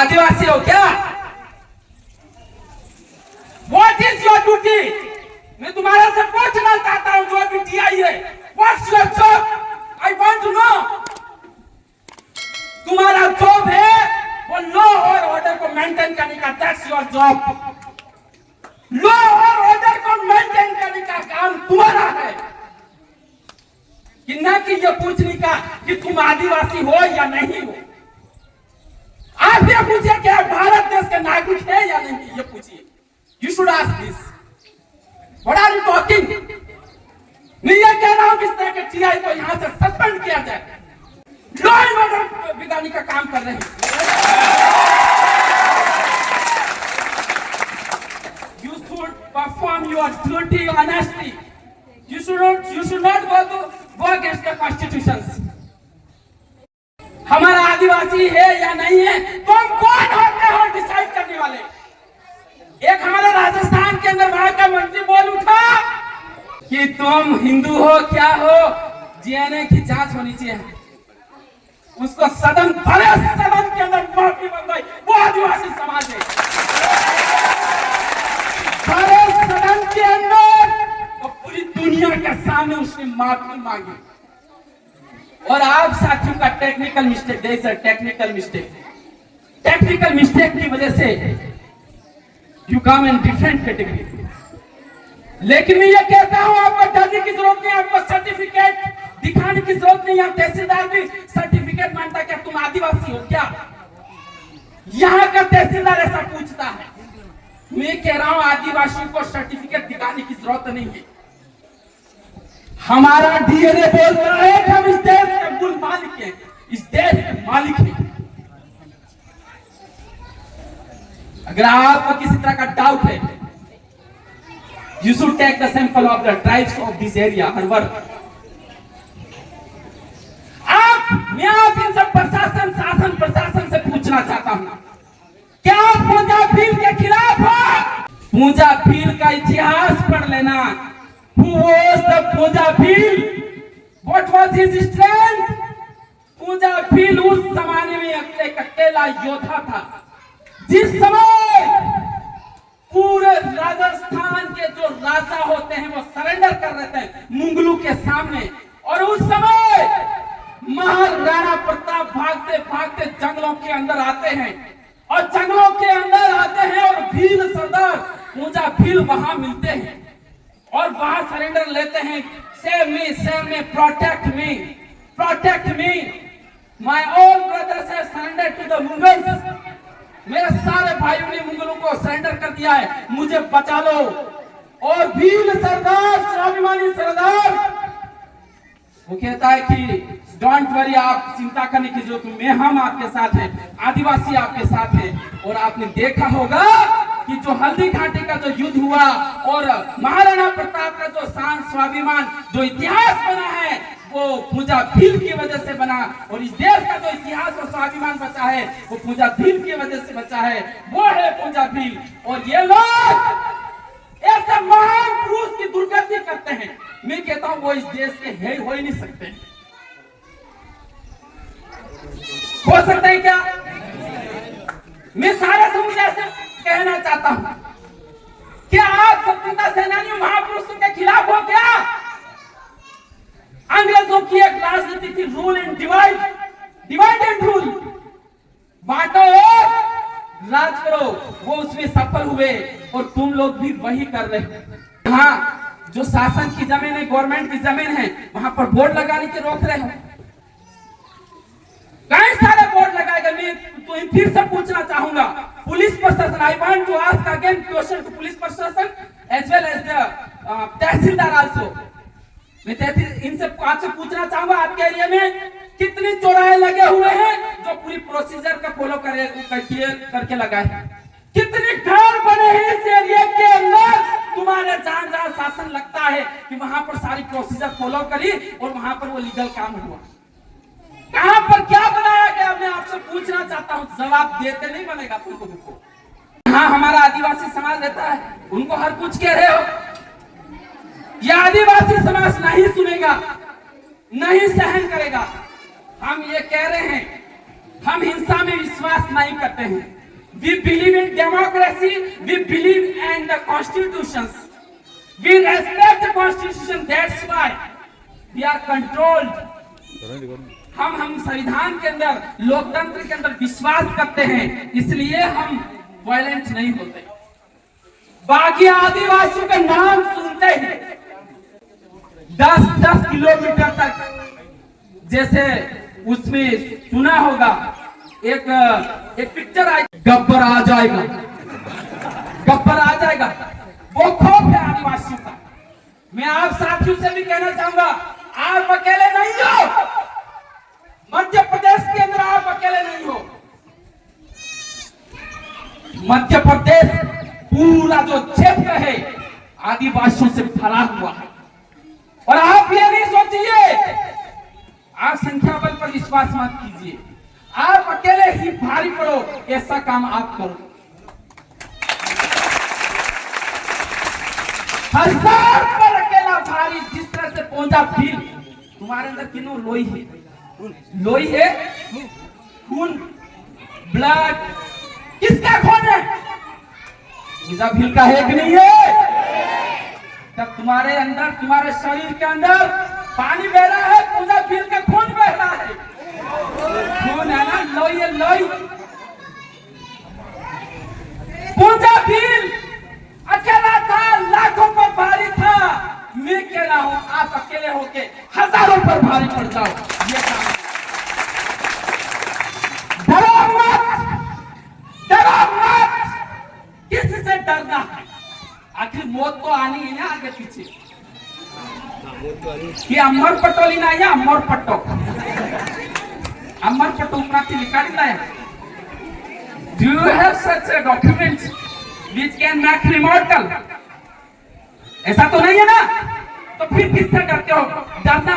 आदिवासी हो क्या? What is your duty? मैं तुम्हारे से पूछना चाहता हूं, जो भी टीआई है, what's your job? I want to know. तुम्हारा जॉब है वो लॉ और ऑर्डर को मेंटेन करने का, दैट्स योर जॉब। लॉ और ऑर्डर को मेंटेन करने का काम तुम्हारा है, कि न कि ये पूछने का कि तुम आदिवासी हो या नहीं हो। आप ये पूछिए कि आप भारत देश के नागरिक है या नहीं, ये पूछिए। You should ask this. What are you talking? मैं ये कह रहा हूं कि इस तरह के टीआई को यहां से सस्पेंड किया जाए। लॉ एंड ऑर्डर बिगाड़ने का काम कर रहे हैं। You should perform your duty honestly. You should not go against the constitutions. हमारा आदिवासी है या नहीं है, तुम कौन होते हो डिसाइड करने वाले? एक हमारे राजस्थान के अंदर वहां का मंत्री बोल उठा कि तुम हिंदू हो क्या हो, डीएनए की जांच होनी चाहिए। उसको सदन, बड़े सदन के अंदर माफी बन गई। वो आदिवासी समाज है, बड़े सदन के अंदर और पूरी दुनिया के सामने उसने माफी मांगी। और आप साथियों का टेक्निकल मिस्टेक, टेक्निकल मिस्टेक की वजह से you come in different category. लेकिन मैं ये कहता हूं, आपको डरने की जरूरत नहीं, आपको सर्टिफिकेट दिखाने की जरूरत नहीं है। तहसीलदार भी सर्टिफिकेट मांगता है, क्या तुम आदिवासी हो क्या? यहाँ का तहसीलदार ऐसा पूछता है। मैं कह रहा हूं आदिवासियों को सर्टिफिकेट दिखाने की जरूरत नहीं है। हमारा डीएनए बोलता है कि हम इस देश के मूल मालिक हैं, इस देश के मालिक हैं। अगर आपको किसी तरह का डाउट है, you should take the sample of the tribes of this area her work. मैं आप इन सब शासन प्रशासन से पूछना चाहता हूं, क्या आप पूंजा भील के खिलाफ हो? पूंजा भील का इतिहास पढ़ लेना। Who was the Punja Bhil? What was his strength? पूंजा भील उस जमाने में एक अकेला योद्धा था, जिस समय पूरे राजस्थान के जो राजा होते हैं वो सरेंडर कर रहे थे मुगलों के सामने। और उस समय महाराणा प्रताप भागते भागते जंगलों के अंदर आते हैं, और जंगलों के अंदर आते हैं और भील सरदार पूंजा भील वहां मिलते हैं और वहां सरेंडर लेते हैं। Save me, protect me, my all brothers have surrendered to the Mughals. मेरे सारे भाइयों ने मुगलों को सरेंडर कर दिया है, मुझे बचा लो। और भील सरदार, स्वाभिमानी सरदार, वो कहता है कि डोंट वरी, आप चिंता करने की जरूरत नहीं, हम आपके साथ हैं, आदिवासी आपके साथ हैं। और आपने देखा होगा कि जो हल्दी घाटी का जो युद्ध हुआ और महाराणा प्रताप का जो शान स्वाभिमान, जो इतिहास बना है, वो पूंजा भील की वजह से बना। और इस देश का जो इतिहास और स्वाभिमान बचा है वो पूंजा भील की वजह से बचा है, वो है पूंजा भील। और ये लोग ऐसे महान पुरुष की दुर्गति करते हैं, मैं कहता हूं वो इस देश के है हो ही नहीं सकते। हो सकता है क्या? मैं सारे समुदाय से कहना चाहता हूं कि आप स्वतंत्रता सेनानियों महापुरुषों के खिलाफ हो क्या? अंग्रेजों की एक राजनीति थी, rule and divide and rule, बांटो और राज करो। वो उसमें सफल हुए और तुम लोग भी वही कर रहे हो। हाँ, जो शासन की जमीन है, गवर्नमेंट की जमीन है, वहां पर बोर्ड लगाने के रोक रहे हो। कई सारे बोर्ड लगाएगा। मैं तो फिर से पूछना चाहूंगा, पुलिस प्रशासन, I want to ask again question to police प्रशासन as well as the tehsildar also. मैं इनसे आपसे पूछना चाहूंगा, आपके एरिया में कितने चौराहे लगे हुए हैं जो पूरी प्रोसीजर का फॉलो करके लगाए? कितने घर बने हैं इस एरिया के अंदर? तुम्हारे जहां शासन लगता है कि वहां पर सारी प्रोसीजर फॉलो करी और वहां पर वो लीगल काम हुआ। कहां पर क्या बनाया गया? मैं आपसे पूछना चाहता हूं, जवाब देते नहीं बनेगा तुम लोगों को। हाँ, हमारा आदिवासी समाज रहता है, उनको हर कुछ कह रहे हो, यह आदिवासी समाज नहीं सुनेगा, नहीं सहन करेगा। हम ये कह रहे हैं हम हिंसा में विश्वास नहीं करते हैं। We believe in democracy. We believe in the constitutions. We respect the constitution. That's why we are controlled. हम संविधान के अंदर, लोकतंत्र के अंदर विश्वास करते हैं, इसलिए हम वायलेंट नहीं होते। बाकी आदिवासियों का नाम सुनते ही 10-10 किलोमीटर तक, जैसे उसमें सुना होगा एक पिक्चर आई, गब्बर आ जाएगा, गब्बर आ जाएगा, वो खौफ है आदिवासियों का। मैं आप साथियों से भी कहना चाहूंगा, आप अकेले नहीं हो। मध्य प्रदेश के अंदर आप अकेले नहीं हो। मध्य प्रदेश पूरा जो क्षेत्र है आदिवासियों से भरा हुआ है। और आप ये नहीं सोचिए, आप संख्या बल पर विश्वास मत कीजिए, आप अकेले ही भारी पड़ो, ऐसा काम आप करो। 1000 पर अकेला भारी, जिस तरह से पहुंचा भील। तुम्हारे अंदर किनो लोई है, लोई है, खून, ब्लड, किसका खून है? पूजा भील का है कि नहीं है? तब तुम्हारे अंदर, तुम्हारे शरीर के अंदर पानी बह रहा है, पूजा भील का खून बह रहा है। खून है ना, लोई है, लोई। पूजा भील अकेला था, लाखों पर भारी था। मैं कह रहा हूं, आप अकेले होके हजारों पर भारी पड़ जाओ। ये काम डरो मत, डरो मत। किससे डरना है? आखिर मौत तो आनी है ना आगे पीछे। कि अमर पटोली ना या अमर पट्टो, अमर पट्टो प्राची निकाल लाया। Do you have such a document which can make you immortal? ऐसा तो नहीं है ना? तो फिर किससे डरते हो? डरना